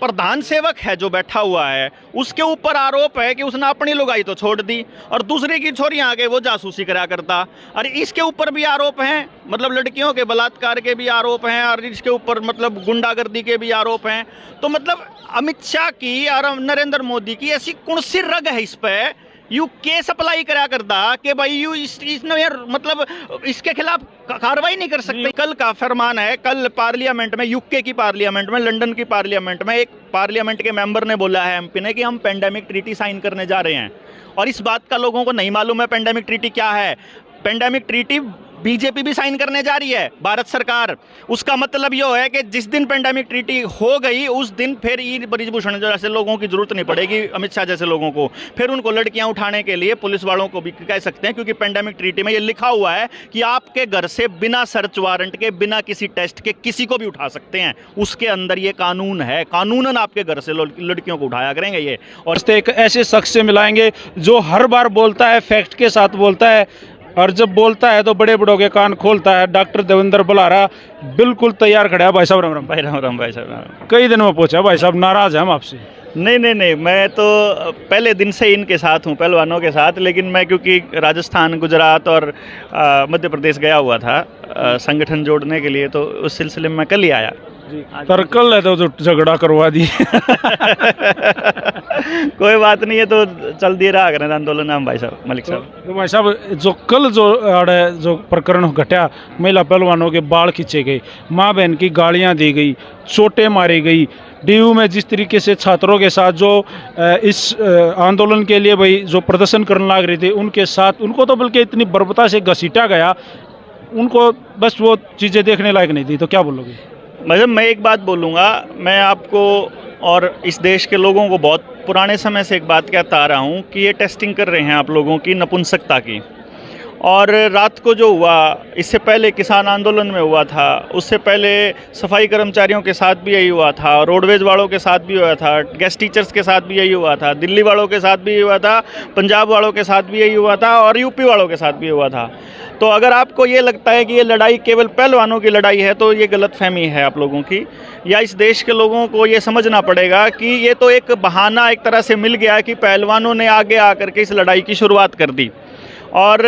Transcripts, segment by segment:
प्रधान सेवक है जो बैठा हुआ है उसके ऊपर आरोप है कि उसने अपनी लुगाई तो छोड़ दी और दूसरे की छोरी आगे वो जासूसी करा करता। और इसके ऊपर भी आरोप हैं, मतलब लड़कियों के बलात्कार के भी आरोप हैं और इसके ऊपर मतलब गुंडागर्दी के भी आरोप हैं। तो मतलब अमित शाह की और नरेंद्र मोदी की ऐसी कौन सी रग है इस पर यू केस अप्लाई करा करता कि भाई यू इसने यार मतलब इसके खिलाफ कार्रवाई नहीं कर सकते। कल का फरमान है, कल पार्लियामेंट में, यूके की पार्लियामेंट में, लंदन की पार्लियामेंट में एक पार्लियामेंट के मेंबर ने बोला है एमपी ने कि हम पेंडेमिक ट्रीटी साइन करने जा रहे हैं। और इस बात का लोगों को नहीं मालूम है पेंडेमिक ट्रीटी क्या है। पेंडेमिक ट्रीटी बीजेपी भी साइन करने जा रही है, भारत सरकार। उसका मतलब ये है कि जिस दिन पेंडेमिक ट्रीटी हो गई उस दिन फिर ई ब्रिजभूषण जैसे लोगों की जरूरत नहीं पड़ेगी, अमित शाह जैसे लोगों को। फिर उनको लड़कियां उठाने के लिए पुलिस वालों को भी कह सकते हैं, क्योंकि पेंडेमिक ट्रीटी में ये लिखा हुआ है कि आपके घर से बिना सर्च वारंट के, बिना किसी टेस्ट के किसी को भी उठा सकते हैं। उसके अंदर ये कानून है, कानूनन आपके घर से लड़कियों को उठाया करेंगे ये। और एक ऐसे शख्स से मिलाएंगे जो हर बार बोलता है, फैक्ट के साथ बोलता है और जब बोलता है तो बड़े बड़ों के कान खोलता है। डॉक्टर देवेंद्र बुलारा बिल्कुल तैयार खड़ा है। भाई साहब राम राम। भाई राम राम। भाई साहब कई दिन में पहुंचा। भाई साहब नाराज हैं हम आपसे? नहीं, मैं तो पहले दिन से इनके साथ हूँ, पहलवानों के साथ। लेकिन मैं क्योंकि राजस्थान, गुजरात और मध्य प्रदेश गया हुआ था संगठन जोड़ने के लिए, तो उस सिलसिले में मैं कल ही आया। तरकल है तो झगड़ा करवा दी। कोई बात नहीं है, तो चल दिए रहा करें आंदोलन हम। भाई साहब मलिक साहब तो भाई साहब जो कल जो प्रकरण घटा, महिला पहलवानों के बाल खींचे गए, माँ बहन की गालियां दी गई, चोटें मारी गई, डीयू में जिस तरीके से छात्रों के साथ जो इस आंदोलन के लिए भाई जो प्रदर्शन करने लग रहे थे उनके साथ, उनको तो बल्कि इतनी बर्बरता से घसीटा गया, उनको बस वो चीज़ें देखने लायक नहीं थी। तो क्या बोलोगे? मतलब मैं एक बात बोलूँगा, मैं आपको और इस देश के लोगों को बहुत पुराने समय से एक बात कहता आ रहा हूँ कि ये टेस्टिंग कर रहे हैं आप लोगों की नपुंसकता की। और रात को जो हुआ, इससे पहले किसान आंदोलन में हुआ था, उससे पहले सफाई कर्मचारियों के साथ भी यही हुआ था, रोडवेज वालों के साथ भी हुआ था, गेस्ट टीचर्स के साथ भी यही हुआ था, दिल्ली वालों के साथ भी हुआ था, पंजाब वालों के साथ भी यही हुआ था और यूपी वालों के साथ भी हुआ था। तो अगर आपको ये लगता है कि ये लड़ाई केवल पहलवानों की लड़ाई है तो ये गलतफहमी है आप लोगों की। या इस देश के लोगों को ये समझना पड़ेगा कि ये तो एक बहाना एक तरह से मिल गया कि पहलवानों ने आगे आकर के इस लड़ाई की शुरुआत कर दी। और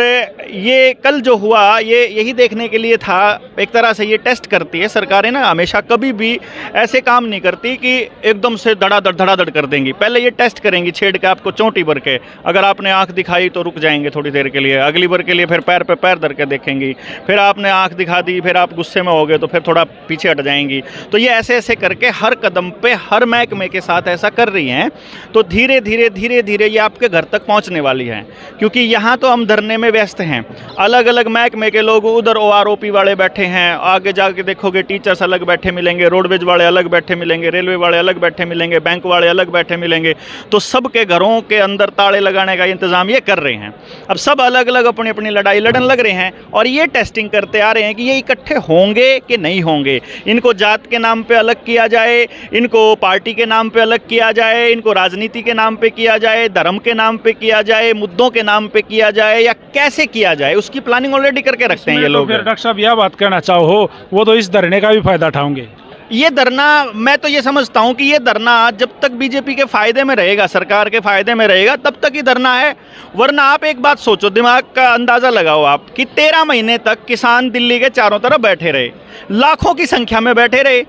ये कल जो हुआ ये यही देखने के लिए था, एक तरह से ये टेस्ट करती है सरकारें ना, हमेशा कभी भी ऐसे काम नहीं करती कि एकदम से धड़ाधड़ कर देंगी। पहले ये टेस्ट करेंगी, छेड़ के आपको चोटी भर के, अगर आपने आंख दिखाई तो रुक जाएंगे थोड़ी देर के लिए, अगली बार के लिए फिर पैर पे पैर धर के देखेंगी, फिर आपने आंख दिखा दी, फिर आप गुस्से में हो गए तो फिर थोड़ा पीछे हट जाएंगी। तो ये ऐसे ऐसे करके हर कदम पे हर महकमे के साथ ऐसा कर रही हैं। तो धीरे धीरे ये आपके घर तक पहुँचने वाली है, क्योंकि यहाँ तो हम धरने में व्यस्त हैं, अलग अलग महकमे के लोग उधर ओआरओपी वाले बैठे हैं, आगे जाके देखोगे टीचर्स अलग बैठे मिलेंगे, रोडवेज वाले अलग बैठे मिलेंगे, रेलवे वाले अलग बैठे मिलेंगे, बैंक वाले अलग बैठे मिलेंगे। तो सबके घरों के अंदर ताले लगाने का इंतजाम ये कर रहे हैं। अब सब अलग अलग अपनी अपनी लड़ाई लड़न लग रहे हैं और ये टेस्टिंग करते आ रहे हैं कि ये इकट्ठे होंगे कि नहीं होंगे। इनको जात के नाम पे अलग किया जाए, इनको पार्टी के नाम पे अलग किया जाए, इनको राजनीति के नाम पे किया जाए, धर्म के नाम पे किया जाए, मुद्दों के नाम पे किया जाए, या कैसे किया जाए, उसकी प्लानिंग ऑलरेडी करके रखते हैं ये लोग। फिर डॉक्टर साहब यह बात कहना चाहो, वो तो इस धरने का भी फायदा उठाओगे? ये धरना, मैं तो ये समझता हूँ कि ये धरना जब तक बीजेपी के फायदे में रहेगा, सरकार के फायदे में रहेगा, तब तक ही धरना है। वरना आप एक बात सोचो, दिमाग का अंदाजा लगाओ आप कि 13 महीने तक किसान दिल्ली के चारों तरफ बैठे रहे, लाखों की संख्या में बैठे रहे।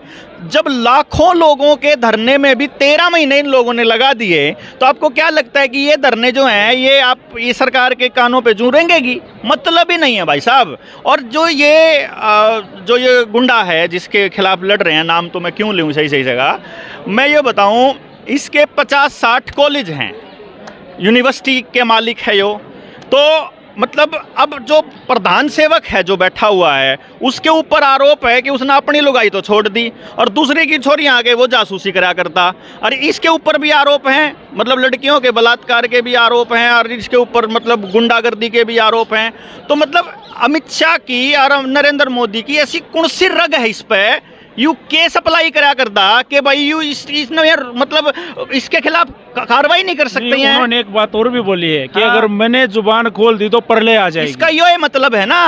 जब लाखों लोगों के धरने में भी 13 महीने इन लोगों ने लगा दिए, तो आपको क्या लगता है कि ये धरने जो हैं ये सरकार के कानों पे जूं रेंगेगी? मतलब ही नहीं है भाई साहब। और जो ये गुंडा है जिसके खिलाफ लड़ रहे हैं, नाम तो मैं क्यों लूँ सही जगह, मैं ये बताऊं, इसके 50-60 कॉलेज हैं, यूनिवर्सिटी के मालिक है यो। तो मतलब अब जो प्रधान सेवक है जो बैठा हुआ है उसके ऊपर आरोप है कि उसने अपनी लुगाई तो छोड़ दी और दूसरे की छोरी आगे वो जासूसी करा करता। और इसके ऊपर भी आरोप हैं, मतलब लड़कियों के बलात्कार के भी आरोप हैं और इसके ऊपर मतलब गुंडागर्दी के भी आरोप हैं। तो मतलब अमित शाह की और नरेंद्र मोदी की ऐसी कौन सी रग है इस पर यू केस अप्लाई करा करता कि भाई यू इसने यार मतलब इसके खिलाफ कार्रवाई नहीं कर सकते हैं। उन्होंने एक बात और भी बोली है कि अगर मैंने जुबान खोल दी तो परले आ जाएगी। इसका ये मतलब है ना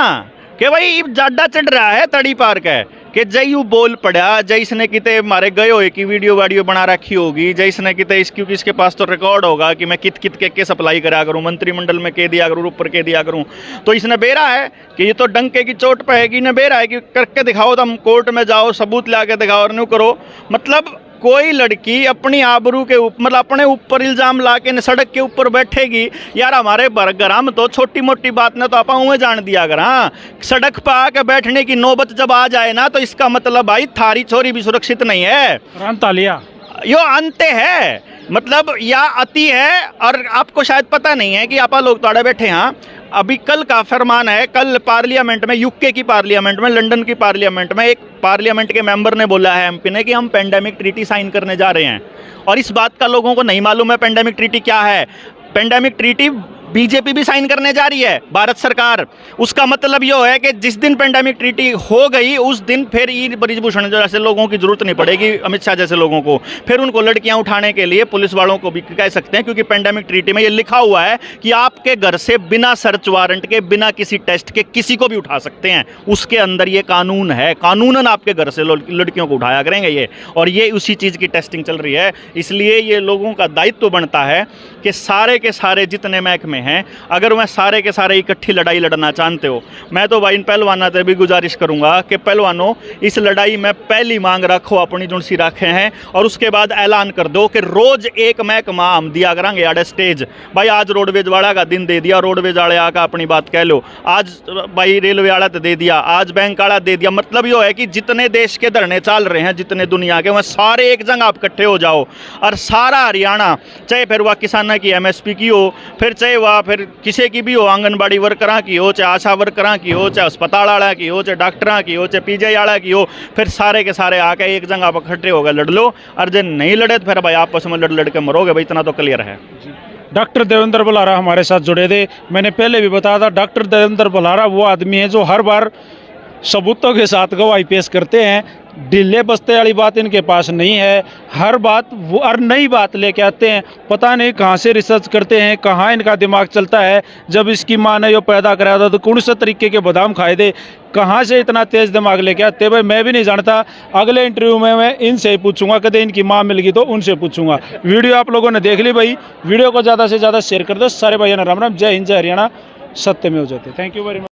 कि भाई जाडा चढ़ रहा है तड़ी पार का, कि जय यू बोल पड़ा, जय इसने किते मारे गए हो कि वीडियो वाडियो बना रखी होगी, जय इसने किते क्योंकि इसके पास तो रिकॉर्ड होगा कि मैं कित कित के सप्लाई करा करूँ, मंत्रिमंडल में कह दिया करूँ, ऊपर कह दिया करूँ। तो इसने बेरा है कि ये तो डंके की चोट पे है कि इन्हें बेरा है कि करके दिखाओ, तुम कोर्ट में जाओ, सबूत ला के दिखाओ और न्यू करो। मतलब कोई लड़की अपनी आबरू के ऊपर, मतलब अपने ऊपर इल्जाम ला के सड़क के ऊपर बैठेगी। यार हमारे घर में तो छोटी मोटी बात ने तो आप उन्हें जान दिया अगर, हाँ सड़क पर आके बैठने की नौबत जब आ जाए ना, तो इसका मतलब भाई थारी छोरी भी सुरक्षित नहीं है। तालिया यो अंत्य है, मतलब या अति है। और आपको शायद पता नहीं है कि आप लोग तोड़े बैठे हैं, अभी कल का फरमान है, कल पार्लियामेंट में, यूके की पार्लियामेंट में, लंदन की पार्लियामेंट में एक पार्लियामेंट के मेंबर ने बोला है, एमपी ने, कि हम पेंडेमिक ट्रीटी साइन करने जा रहे हैं। और इस बात का लोगों को नहीं मालूम है पेंडेमिक ट्रीटी क्या है। पेंडेमिक ट्रीटी बीजेपी भी साइन करने जा रही है, भारत सरकार। उसका मतलब ये है कि जिस दिन पेंडेमिक ट्रीटी हो गई उस दिन फिर ई ब्रिजभूषण जैसे लोगों की जरूरत नहीं पड़ेगी, अमित शाह जैसे लोगों को। फिर उनको लड़कियां उठाने के लिए पुलिस वालों को भी कह सकते हैं, क्योंकि पेंडेमिक ट्रीटी में ये लिखा हुआ है कि आपके घर से बिना सर्च वारंट के, बिना किसी टेस्ट के किसी को भी उठा सकते हैं। उसके अंदर ये कानून है, कानूनन आपके घर से लड़कियों को उठाया करेंगे ये। और ये उसी चीज़ की टेस्टिंग चल रही है। इसलिए ये लोगों का दायित्व बनता है कि सारे के सारे जितने महकमे हैं, अगर वह सारे के सारे इकट्ठी लड़ाई लड़ना चाहते हो, मैं तो भाई इन पहलवानों से भी गुजारिश करूंगा कि पहलवानों इस लड़ाई में पहली मांग रखो अपनी जो सी रखे हैं, और उसके बाद ऐलान कर दो कि रोज एक महकमा हम दिया करेंगे आड़े स्टेज। भाई आज रोडवेज वाला का दिन दे दिया, रोडवेज वाले आकर अपनी बात कह लो। आज भाई रेलवे वाला तो दे दिया, आज बैंक वाला दे दिया। मतलब यो है कि जितने देश के धरने चल रहे हैं, जितने दुनिया के, वह सारे एक जगह आप इकट्ठे हो जाओ। और सारा हरियाणा, चाहे फिर वह किसाना की एमएसपी की हो, फिर चाहे वह फिर किसी की भी हो, आंगनबाड़ी वर्करां की हो, चाहे आशा वर्करां की हो, चाहे अस्पताल वाला की हो, चाहे डॉक्टरां की हो, चाहे पीजीआई वाला की हो, फिर सारे के सारे आके एक जगह पर इकट्ठे हो गए लड़ लो। और जब नहीं लड़े तो फिर भाई आपस में लड़ के मरोगे भाई, इतना तो क्लियर है। डॉक्टर देवेंद्र बलारा हमारे साथ जुड़े थे। मैंने पहले भी बताया था, डॉक्टर देवेंद्र बलारा वो आदमी है जो हर बार सबूतों के साथ गवाही पेश करते हैं। ढीले बस्ते वाली बात इनके पास नहीं है, हर बात वो और नई बात लेके आते हैं। पता नहीं कहाँ से रिसर्च करते हैं, कहाँ इनका दिमाग चलता है। जब इसकी माँ ने यो पैदा कराया था तो कौन से तरीके के बादाम खाए थे, कहाँ से इतना तेज़ दिमाग लेके आते भाई, मैं भी नहीं जानता। अगले इंटरव्यू में मैं इनसे ही पूछूंगा, कदे इनकी माँ मिल गई तो उनसे पूछूंगा। वीडियो आप लोगों ने देख ली भाई, वीडियो को ज़्यादा से ज़्यादा शेयर कर दो। सारे भाइयों ने राम राम, जय हिंद, जय हरियाणा, सत्य में हो जाते। Thank you very much.